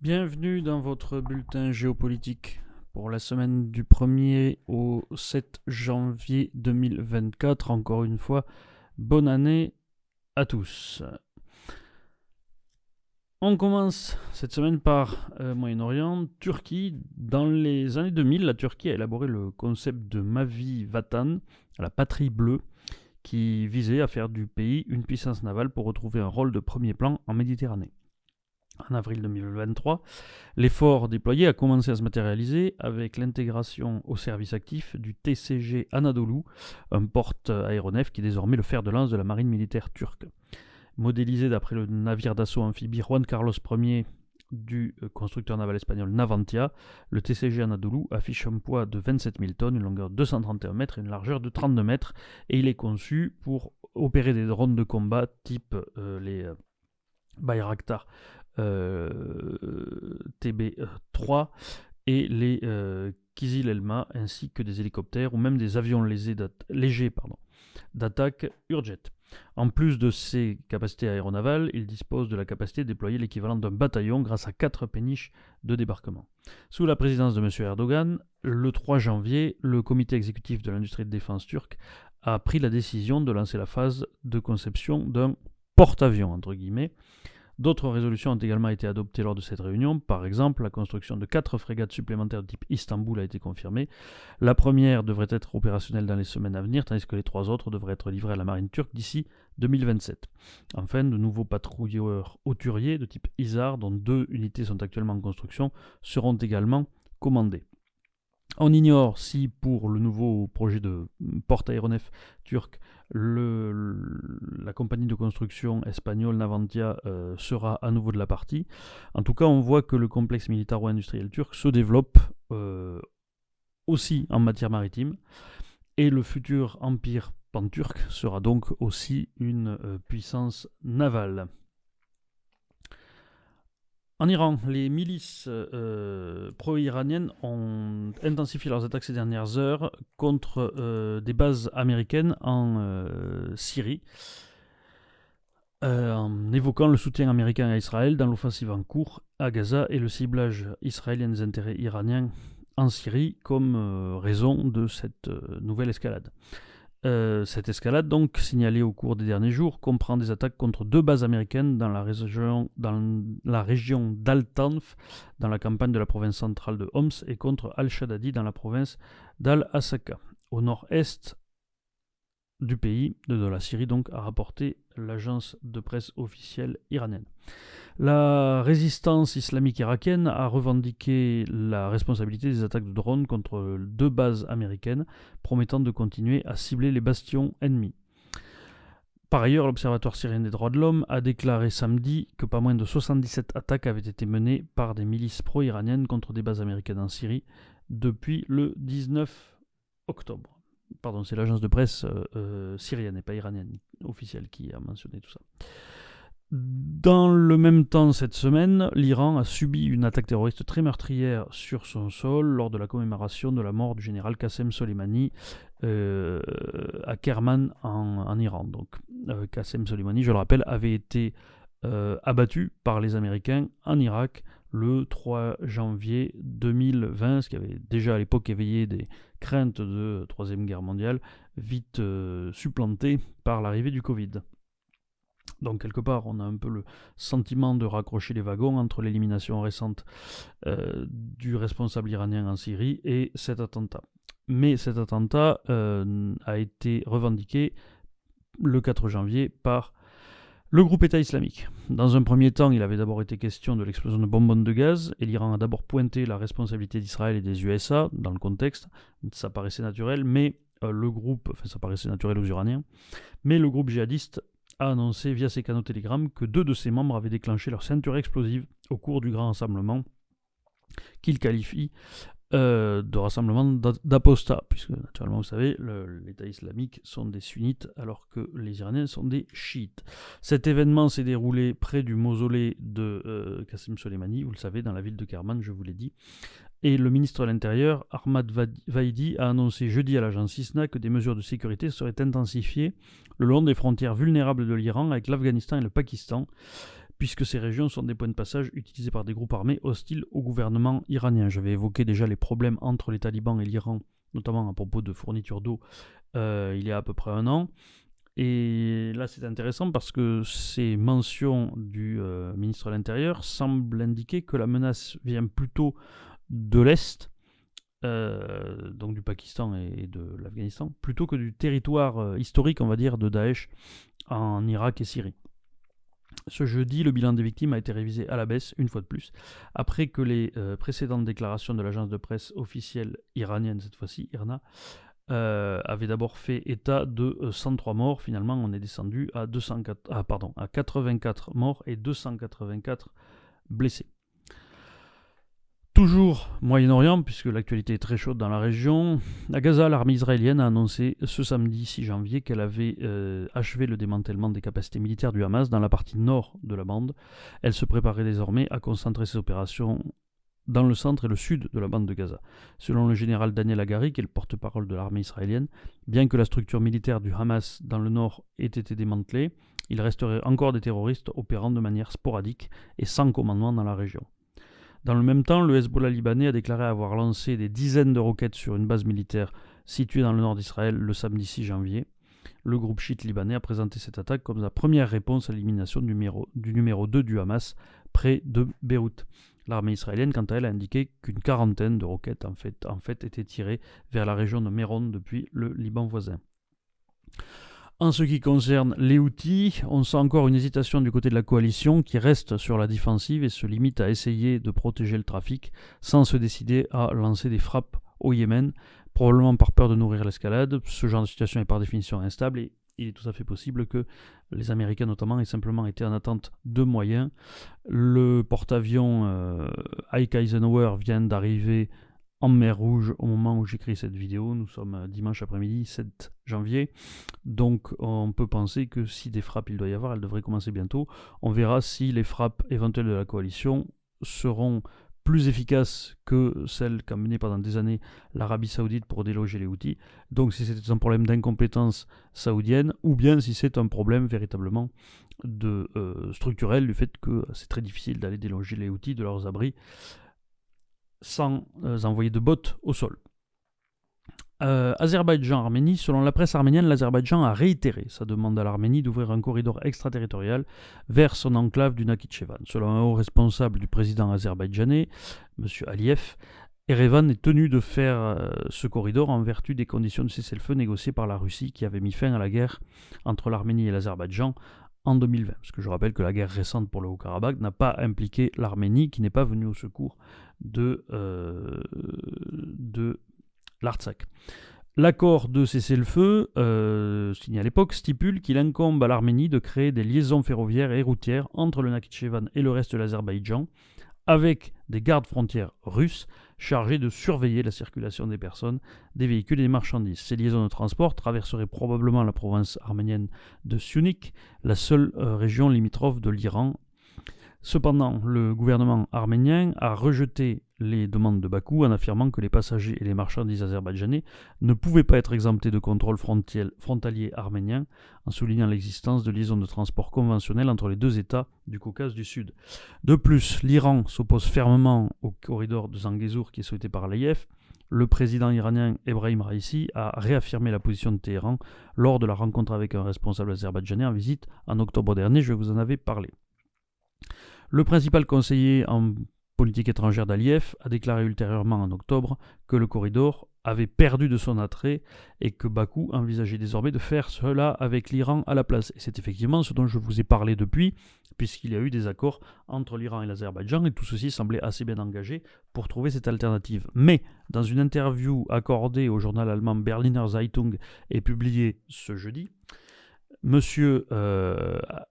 Bienvenue dans votre bulletin géopolitique pour la semaine du 1er au 7 janvier 2024. Encore une fois, bonne année à tous. On commence cette semaine par Moyen-Orient, Turquie. Dans les années 2000, la Turquie a élaboré le concept de Mavi Vatan, la patrie bleue, qui visait à faire du pays une puissance navale pour retrouver un rôle de premier plan en Méditerranée. En avril 2023, l'effort déployé a commencé à se matérialiser avec l'intégration au service actif du TCG Anadolu, un porte-aéronef qui est désormais le fer de lance de la marine militaire turque. Modélisé d'après le navire d'assaut amphibie Juan Carlos Ier du constructeur naval espagnol Navantia, le TCG Anadolu affiche un poids de 27 000 tonnes, une longueur de 231 mètres et une largeur de 32 mètres, et il est conçu pour opérer des drones de combat type les Bayraktar TB3 et les Kizil Elma, ainsi que des hélicoptères ou même des avions légers d'attaque Urjet. En plus de ses capacités aéronavales, il dispose de la capacité de déployer l'équivalent d'un bataillon grâce à 4 péniches de débarquement. Sous la présidence de M. Erdogan, le 3 janvier, le comité exécutif de l'industrie de défense turque a pris la décision de lancer la phase de conception d'un porte-avions, entre guillemets. D'autres résolutions ont également été adoptées lors de cette réunion. Par exemple, la construction de 4 frégates supplémentaires de type Istanbul a été confirmée. La première devrait être opérationnelle dans les semaines à venir, tandis que les 3 autres devraient être livrées à la marine turque d'ici 2027. Enfin, de nouveaux patrouilleurs hauturiers de type Isar, dont 2 unités sont actuellement en construction, seront également commandés. On ignore si pour le nouveau projet de porte-aéronef turc, la compagnie de construction espagnole Navantia sera à nouveau de la partie. En tout cas, on voit que le complexe militaro-industriel turc se développe aussi en matière maritime, et le futur empire panturc sera donc aussi une puissance navale. En Iran, les milices pro-iraniennes ont intensifié leurs attaques ces dernières heures contre des bases américaines en Syrie, en évoquant le soutien américain à Israël dans l'offensive en cours à Gaza et le ciblage israélien des intérêts iraniens en Syrie comme raison de cette nouvelle escalade. Cette escalade, donc signalée au cours des derniers jours, comprend des attaques contre 2 bases américaines dans la région d'Al-Tanf, dans la campagne de la province centrale de Homs, et contre Al-Shadadi dans la province d'Al-Asaka, au nord-est du pays, de la Syrie, donc, a rapporté l'agence de presse officielle iranienne. La résistance islamique irakienne a revendiqué la responsabilité des attaques de drones contre 2 bases américaines, promettant de continuer à cibler les bastions ennemis. Par ailleurs, l'Observatoire syrien des droits de l'homme a déclaré samedi que pas moins de 77 attaques avaient été menées par des milices pro-iraniennes contre des bases américaines en Syrie depuis le 19 octobre. Pardon, c'est l'agence de presse syrienne et pas iranienne officielle qui a mentionné tout ça. Dans le même temps, cette semaine, l'Iran a subi une attaque terroriste très meurtrière sur son sol lors de la commémoration de la mort du général Qassem Soleimani à Kerman en Iran. Donc, Qassem Soleimani, je le rappelle, avait été abattu par les Américains en Irak le 3 janvier 2020, ce qui avait déjà à l'époque éveillé des craintes de Troisième Guerre mondiale, vite supplantées par l'arrivée du Covid. Donc quelque part, on a un peu le sentiment de raccrocher les wagons entre l'élimination récente du responsable iranien en Syrie et cet attentat. Mais cet attentat a été revendiqué le 4 janvier par le groupe État islamique. Dans un premier temps, il avait d'abord été question de l'explosion de bonbonnes de gaz, et l'Iran a d'abord pointé la responsabilité d'Israël et des USA dans le contexte. Ça paraissait naturel, mais ça paraissait naturel aux Iraniens, mais le groupe djihadiste a annoncé via ses canaux Telegram que 2 de ses membres avaient déclenché leur ceinture explosive au cours du grand rassemblement qu'il qualifie de rassemblement d'apostats, puisque naturellement vous savez, l'État islamique sont des sunnites alors que les Iraniens sont des chiites. Cet événement s'est déroulé près du mausolée de Qassem Soleimani, vous le savez, dans la ville de Kerman, je vous l'ai dit. Et le ministre de l'Intérieur, Ahmad Vaidi, a annoncé jeudi à l'agence ISNA que des mesures de sécurité seraient intensifiées le long des frontières vulnérables de l'Iran avec l'Afghanistan et le Pakistan, puisque ces régions sont des points de passage utilisés par des groupes armés hostiles au gouvernement iranien. J'avais évoqué déjà les problèmes entre les talibans et l'Iran, notamment à propos de fourniture d'eau, il y a à peu près un an. Et là, c'est intéressant parce que ces mentions du ministre de l'Intérieur semblent indiquer que la menace vient plutôt de l'Est, donc du Pakistan et de l'Afghanistan, plutôt que du territoire historique, on va dire, de Daesh en Irak et Syrie. Ce jeudi, le bilan des victimes a été révisé à la baisse, une fois de plus, après que les précédentes déclarations de l'agence de presse officielle iranienne, cette fois-ci, IRNA, avait d'abord fait état de 103 morts. Finalement, on est descendu à 84 morts et 284 blessés. Toujours Moyen-Orient, puisque l'actualité est très chaude dans la région. À Gaza, l'armée israélienne a annoncé ce samedi 6 janvier qu'elle avait achevé le démantèlement des capacités militaires du Hamas dans la partie nord de la bande. Elle se préparait désormais à concentrer ses opérations dans le centre et le sud de la bande de Gaza. Selon le général Daniel Hagari, qui est le porte-parole de l'armée israélienne, bien que la structure militaire du Hamas dans le nord ait été démantelée, il resterait encore des terroristes opérant de manière sporadique et sans commandement dans la région. Dans le même temps, le Hezbollah libanais a déclaré avoir lancé des dizaines de roquettes sur une base militaire située dans le nord d'Israël le samedi 6 janvier. Le groupe chiite libanais a présenté cette attaque comme sa première réponse à l'élimination du numéro 2 du Hamas près de Beyrouth. L'armée israélienne, quant à elle, a indiqué qu'une quarantaine de roquettes en fait étaient tirées vers la région de Méron depuis le Liban voisin. En ce qui concerne les Houthis, on sent encore une hésitation du côté de la coalition qui reste sur la défensive et se limite à essayer de protéger le trafic sans se décider à lancer des frappes au Yémen, probablement par peur de nourrir l'escalade. Ce genre de situation est par définition instable et il est tout à fait possible que les Américains notamment aient simplement été en attente de moyens. Le porte-avions Ike Eisenhower vient d'arriver en mer Rouge au moment où j'écris cette vidéo. Nous sommes dimanche après-midi, 7 janvier. Donc on peut penser que si des frappes il doit y avoir, elles devraient commencer bientôt. On verra si les frappes éventuelles de la coalition seront plus efficaces que celles qu'a menées pendant des années l'Arabie Saoudite pour déloger les Houthis. Donc si c'est un problème d'incompétence saoudienne, ou bien si c'est un problème véritablement structurel du fait que c'est très difficile d'aller déloger les Houthis de leurs abris sans envoyer de bottes au sol. Azerbaïdjan-Arménie, selon la presse arménienne, l'Azerbaïdjan a réitéré sa demande à l'Arménie d'ouvrir un corridor extraterritorial vers son enclave du Nakhitchevan. Selon un haut responsable du président azerbaïdjanais, M. Aliyev, Erevan est tenu de faire ce corridor en vertu des conditions de cessez-le-feu négociées par la Russie qui avait mis fin à la guerre entre l'Arménie et l'Azerbaïdjan en 2020. Parce que je rappelle que la guerre récente pour le Haut-Karabakh n'a pas impliqué l'Arménie qui n'est pas venue au secours de l'Artsakh. L'accord de cessez-le-feu, signé à l'époque, stipule qu'il incombe à l'Arménie de créer des liaisons ferroviaires et routières entre le Nakhitchevan et le reste de l'Azerbaïdjan, avec des gardes frontières russes chargés de surveiller la circulation des personnes, des véhicules et des marchandises. Ces liaisons de transport traverseraient probablement la province arménienne de Syunik, la seule région limitrophe de l'Iran. Cependant, le gouvernement arménien a rejeté les demandes de Bakou en affirmant que les passagers et les marchandises azerbaïdjanais ne pouvaient pas être exemptés de contrôle frontalier arménien, en soulignant l'existence de liaisons de transport conventionnelles entre les deux États du Caucase du Sud. De plus, l'Iran s'oppose fermement au corridor de Zangezur qui est souhaité par Aliyev. Le président iranien Ebrahim Raisi a réaffirmé la position de Téhéran lors de la rencontre avec un responsable azerbaïdjanais en visite en octobre dernier, je vous en avais parlé. Le principal conseiller en politique étrangère d'Aliyev a déclaré ultérieurement en octobre que le corridor avait perdu de son attrait et que Bakou envisageait désormais de faire cela avec l'Iran à la place. Et c'est effectivement ce dont je vous ai parlé depuis, puisqu'il y a eu des accords entre l'Iran et l'Azerbaïdjan et tout ceci semblait assez bien engagé pour trouver cette alternative. Mais dans une interview accordée au journal allemand Berliner Zeitung et publiée ce jeudi, Monsieur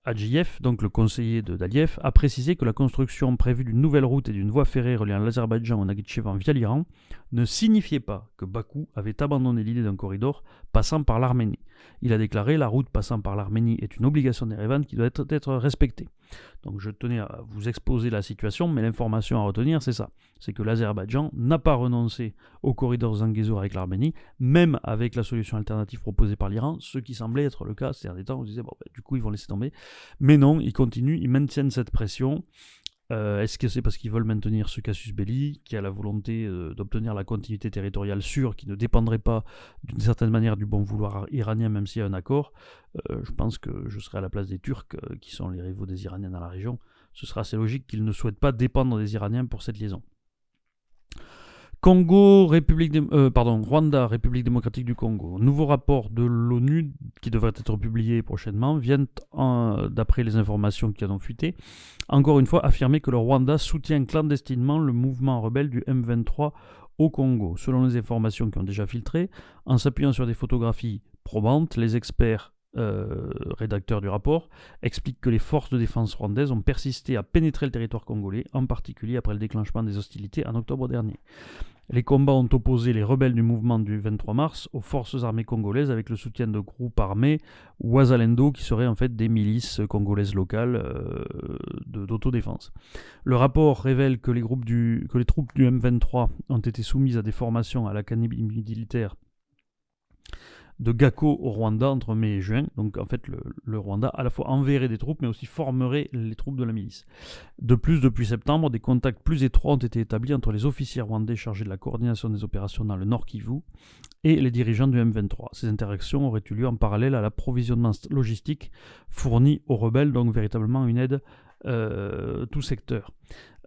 Hadjiyev, donc le conseiller d'Aliyev, a précisé que la construction prévue d'une nouvelle route et d'une voie ferrée reliant l'Azerbaïdjan au Nakhitchevan via l'Iran ne signifiait pas que Bakou avait abandonné l'idée d'un corridor passant par l'Arménie. Il a déclaré « La route passant par l'Arménie est une obligation d'Erevan qui doit être respectée ». Donc je tenais à vous exposer la situation, mais l'information à retenir, c'est ça. C'est que l'Azerbaïdjan n'a pas renoncé au corridor Zangezur avec l'Arménie, même avec la solution alternative proposée par l'Iran, ce qui semblait être le cas. C'est-à-dire des temps où on disait, bon, du coup, ils vont laisser tomber. Mais non, ils continuent, ils maintiennent cette pression. Est-ce que c'est parce qu'ils veulent maintenir ce casus belli, qui a la volonté d'obtenir la continuité territoriale sûre, qui ne dépendrait pas d'une certaine manière du bon vouloir iranien, même s'il y a un accord? Je pense que je serai à la place des Turcs, qui sont les rivaux des Iraniens dans la région. Ce sera assez logique qu'ils ne souhaitent pas dépendre des Iraniens pour cette liaison. Rwanda, République démocratique du Congo. Nouveau rapport de l'ONU qui devrait être publié prochainement vient, d'après les informations qui en ont fuité, encore une fois affirmer que le Rwanda soutient clandestinement le mouvement rebelle du M23 au Congo. Selon les informations qui ont déjà filtré, en s'appuyant sur des photographies probantes, les experts rédacteurs du rapport expliquent que les forces de défense rwandaises ont persisté à pénétrer le territoire congolais, en particulier après le déclenchement des hostilités en octobre dernier. Les combats ont opposé les rebelles du mouvement du 23 mars aux forces armées congolaises avec le soutien de groupes armés Wazalendo qui seraient en fait des milices congolaises locales d'autodéfense. Le rapport révèle que les troupes du M23 ont été soumises à des formations à l'académie militaire de Gako au Rwanda entre mai et juin. Donc en fait, le Rwanda à la fois enverrait des troupes, mais aussi formerait les troupes de la milice. De plus, depuis septembre, des contacts plus étroits ont été établis entre les officiers rwandais chargés de la coordination des opérations dans le Nord Kivu et les dirigeants du M23. Ces interactions auraient eu lieu en parallèle à l'approvisionnement logistique fourni aux rebelles, donc véritablement une aide tout secteur.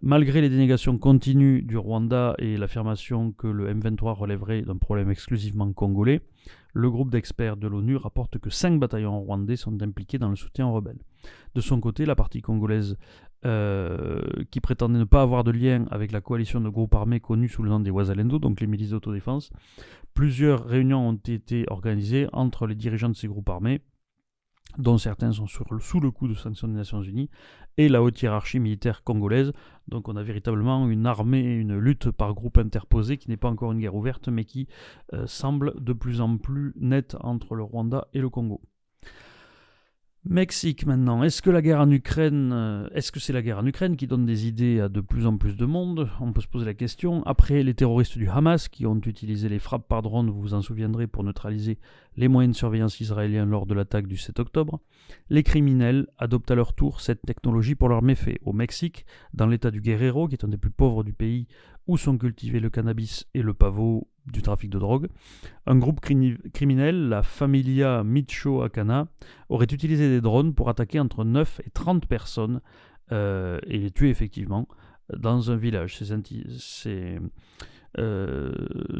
Malgré les dénégations continues du Rwanda et l'affirmation que le M23 relèverait d'un problème exclusivement congolais, le groupe d'experts de l'ONU rapporte que 5 bataillons rwandais sont impliqués dans le soutien aux rebelles. De son côté, la partie congolaise, qui prétendait ne pas avoir de lien avec la coalition de groupes armés connus sous le nom des Wazalendo, donc les milices d'autodéfense, plusieurs réunions ont été organisées entre les dirigeants de ces groupes armés, dont certains sont sous le coup de sanctions des Nations Unies, et la haute hiérarchie militaire congolaise. Donc on a véritablement une armée, une lutte par groupe interposé qui n'est pas encore une guerre ouverte, mais qui semble de plus en plus nette entre le Rwanda et le Congo. Mexique maintenant. Est-ce que c'est la guerre en Ukraine qui donne des idées à de plus en plus de monde? On peut se poser la question. Après les terroristes du Hamas qui ont utilisé les frappes par drone, vous vous en souviendrez, pour neutraliser les moyens de surveillance israéliens lors de l'attaque du 7 octobre, les criminels adoptent à leur tour cette technologie pour leurs méfaits. Au Mexique, dans l'état du Guerrero, qui est un des plus pauvres du pays, où sont cultivés le cannabis et le pavot du trafic de drogue, un groupe criminel, la Familia Michoacana, aurait utilisé des drones pour attaquer entre 9 et 30 personnes et les tuer effectivement dans un village. Ces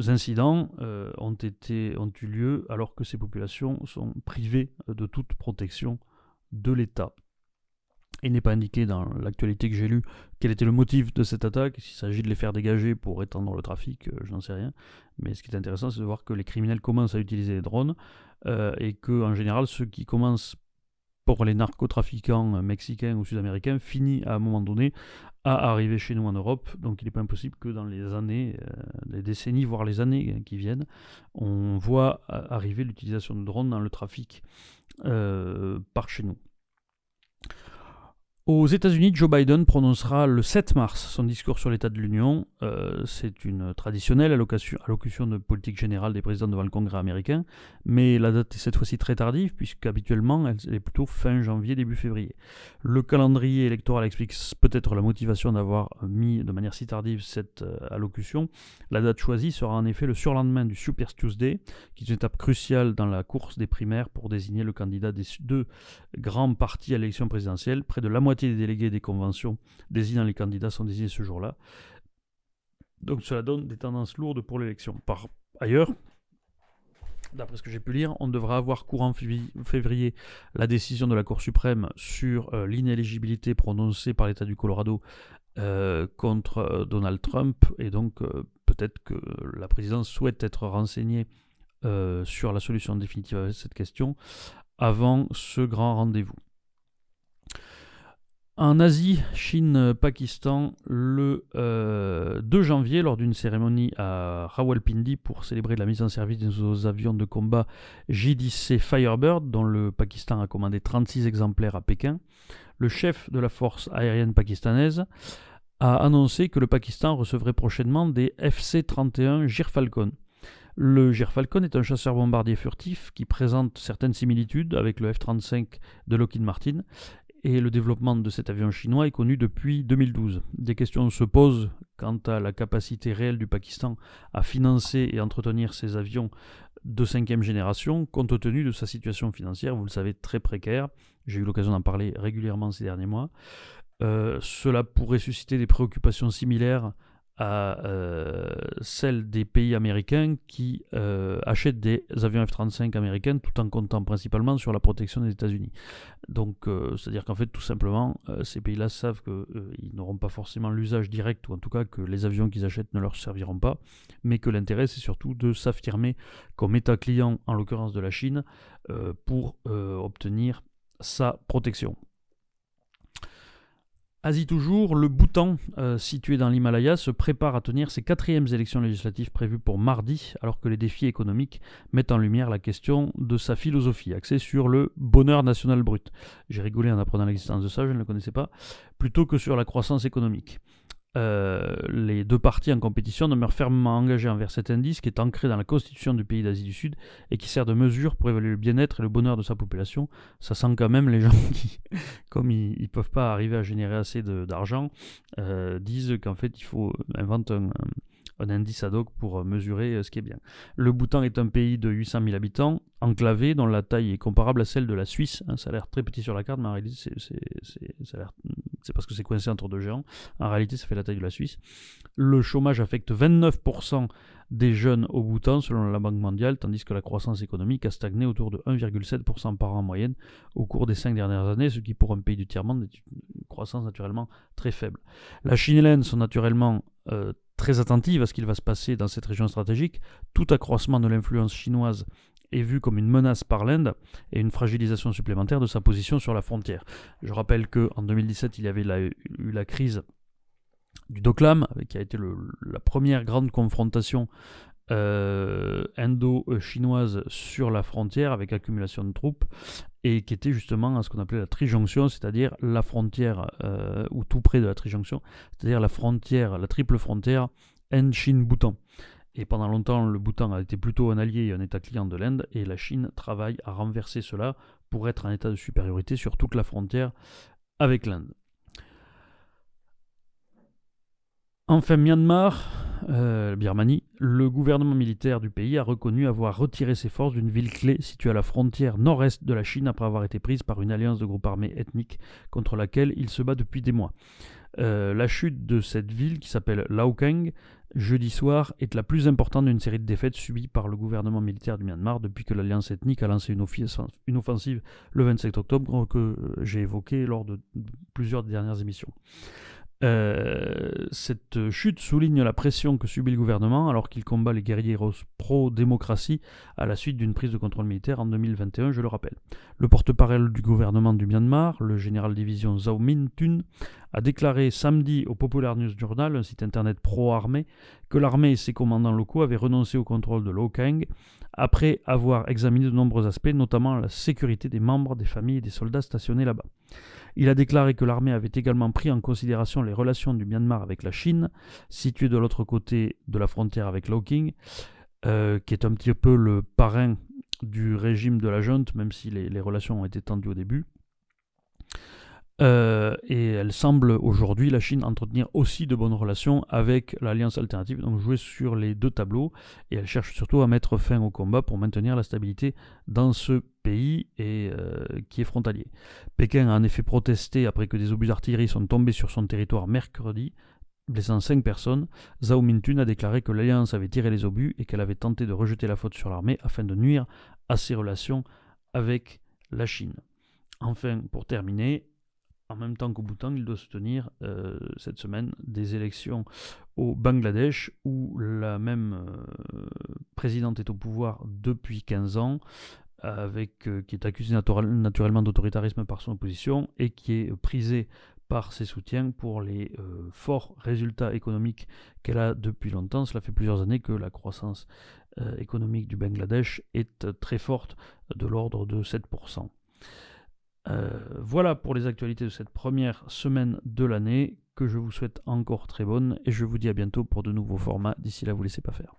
incidents ont eu lieu alors que ces populations sont privées de toute protection de l'État. Il n'est pas indiqué dans l'actualité que j'ai lue quel était le motif de cette attaque, s'il s'agit de les faire dégager pour étendre le trafic, je n'en sais rien. Mais ce qui est intéressant, c'est de voir que les criminels commencent à utiliser les drones et que, en général, ceux qui commencent pour les narcotrafiquants mexicains ou sud-américains finissent à un moment donné à arriver chez nous en Europe. Donc il n'est pas impossible que dans les années, les décennies, voire les années qui viennent, on voit arriver l'utilisation de drones dans le trafic par chez nous. Aux États-Unis, Joe Biden prononcera le 7 mars son discours sur l'état de l'Union. C'est une traditionnelle allocution de politique générale des présidents devant le Congrès américain, mais la date est cette fois-ci très tardive, puisqu'habituellement elle est plutôt fin janvier, début février. Le calendrier électoral explique peut-être la motivation d'avoir mis de manière si tardive cette allocution. La date choisie sera en effet le surlendemain du Super Tuesday, qui est une étape cruciale dans la course des primaires pour désigner le candidat des deux grands partis à l'élection présidentielle. Près de la moitié des délégués des conventions désignant les candidats sont désignés ce jour-là. Donc cela donne des tendances lourdes pour l'élection. Par ailleurs, d'après ce que j'ai pu lire, on devra avoir courant février la décision de la Cour suprême sur l'inéligibilité prononcée par l'État du Colorado contre Donald Trump, et donc peut-être que la présidence souhaite être renseignée sur la solution définitive à cette question avant ce grand rendez-vous. En Asie, Chine-Pakistan, le 2 janvier, lors d'une cérémonie à Rawalpindi pour célébrer la mise en service des nouveaux avions de combat J-10C Firebird, dont le Pakistan a commandé 36 exemplaires à Pékin, le chef de la force aérienne pakistanaise a annoncé que le Pakistan recevrait prochainement des FC-31 Gyrfalcon. Le Gyrfalcon est un chasseur-bombardier furtif qui présente certaines similitudes avec le F-35 de Lockheed Martin, et le développement de cet avion chinois est connu depuis 2012. Des questions se posent quant à la capacité réelle du Pakistan à financer et entretenir ces avions de 5e génération, compte tenu de sa situation financière, vous le savez, très précaire. J'ai eu l'occasion d'en parler régulièrement ces derniers mois. Cela pourrait susciter des préoccupations similaires à celles des pays américains qui achètent des avions F-35 américains tout en comptant principalement sur la protection des États-Unis. Donc, c'est-à-dire qu'en fait, tout simplement, ces pays-là savent qu'ils n'auront pas forcément l'usage direct, ou en tout cas que les avions qu'ils achètent ne leur serviront pas, mais que l'intérêt, c'est surtout de s'affirmer comme État client, en l'occurrence de la Chine, pour obtenir sa protection. Asie toujours, le Bhoutan, situé dans l'Himalaya, se prépare à tenir ses 4e élections législatives prévues pour mardi, alors que les défis économiques mettent en lumière la question de sa philosophie, axée sur le bonheur national brut. J'ai rigolé en apprenant l'existence de ça, je ne le connaissais pas, plutôt que sur la croissance économique. Les deux partis en compétition demeurent fermement engagés envers cet indice qui est ancré dans la constitution du pays d'Asie du Sud et qui sert de mesure pour évaluer le bien-être et le bonheur de sa population. Ça sent quand même les gens qui, comme ils ne peuvent pas arriver à générer assez d'argent, disent qu'en fait il faut inventer un indice ad hoc pour mesurer ce qui est bien. Le Bhoutan est un pays de 800 000 habitants, enclavé, dont la taille est comparable à celle de la Suisse. Ça a l'air très petit sur la carte, mais en réalité, c'est parce que c'est coincé entre deux géants. En réalité, ça fait la taille de la Suisse. Le chômage affecte 29% des jeunes au Bhoutan, selon la Banque mondiale, tandis que la croissance économique a stagné autour de 1,7% par an en moyenne au cours des 5 dernières années, ce qui pour un pays du tiers-monde est une croissance naturellement très faible. La Chine et l'Inde sont naturellement très attentives à ce qu'il va se passer dans cette région stratégique. Tout accroissement de l'influence chinoise est vu comme une menace par l'Inde et une fragilisation supplémentaire de sa position sur la frontière. Je rappelle qu'en 2017, il y avait eu la crise du Doklam, qui a été la première grande confrontation indo-chinoise sur la frontière avec accumulation de troupes et qui était justement à ce qu'on appelait la trijonction, c'est-à-dire la frontière ou tout près de la trijonction, c'est-à-dire la triple frontière Inde-Chine-Bhoutan. Et pendant longtemps, le Bhoutan a été plutôt un allié et un État client de l'Inde, et la Chine travaille à renverser cela pour être un État de supériorité sur toute la frontière avec l'Inde. Enfin, Myanmar, Birmanie, le gouvernement militaire du pays a reconnu avoir retiré ses forces d'une ville clé située à la frontière nord-est de la Chine après avoir été prise par une alliance de groupes armés ethniques contre laquelle il se bat depuis des mois. La chute de cette ville, qui s'appelle Laokang, jeudi soir, est la plus importante d'une série de défaites subies par le gouvernement militaire du Myanmar depuis que l'alliance ethnique a lancé une offensive le 27 octobre que j'ai évoqué lors de plusieurs dernières émissions. Cette chute souligne la pression que subit le gouvernement alors qu'il combat les guerriers pro-démocratie à la suite d'une prise de contrôle militaire en 2021, je le rappelle. Le porte-parole du gouvernement du Myanmar, le général de division Zaw Min Tun, a déclaré samedi au Popular News Journal, un site internet pro-armée, que l'armée et ses commandants locaux avaient renoncé au contrôle de Laokang après avoir examiné de nombreux aspects, notamment la sécurité des membres des familles et des soldats stationnés là-bas. Il a déclaré que l'armée avait également pris en considération les relations du Myanmar avec la Chine, située de l'autre côté de la frontière avec Laoking, qui est un petit peu le parrain du régime de la junte, même si les relations ont été tendues au début. Et elle semble aujourd'hui, la Chine, entretenir aussi de bonnes relations avec l'Alliance alternative, donc jouer sur les deux tableaux, et elle cherche surtout à mettre fin au combat pour maintenir la stabilité dans ce pays qui est frontalier. Pékin a en effet protesté après que des obus d'artillerie sont tombés sur son territoire mercredi, blessant 5 personnes. Zaw Min Tun a déclaré que l'Alliance avait tiré les obus et qu'elle avait tenté de rejeter la faute sur l'armée afin de nuire à ses relations avec la Chine. Enfin, pour terminer, en même temps qu'au Bhoutan, il doit se tenir cette semaine des élections au Bangladesh où la même présidente est au pouvoir depuis 15 ans, qui est accusée naturellement d'autoritarisme par son opposition et qui est prisée par ses soutiens pour les forts résultats économiques qu'elle a depuis longtemps. Cela fait plusieurs années que la croissance économique du Bangladesh est très forte, de l'ordre de 7%. Voilà pour les actualités de cette première semaine de l'année, que je vous souhaite encore très bonne, et je vous dis à bientôt pour de nouveaux formats. D'ici là, vous laissez pas faire.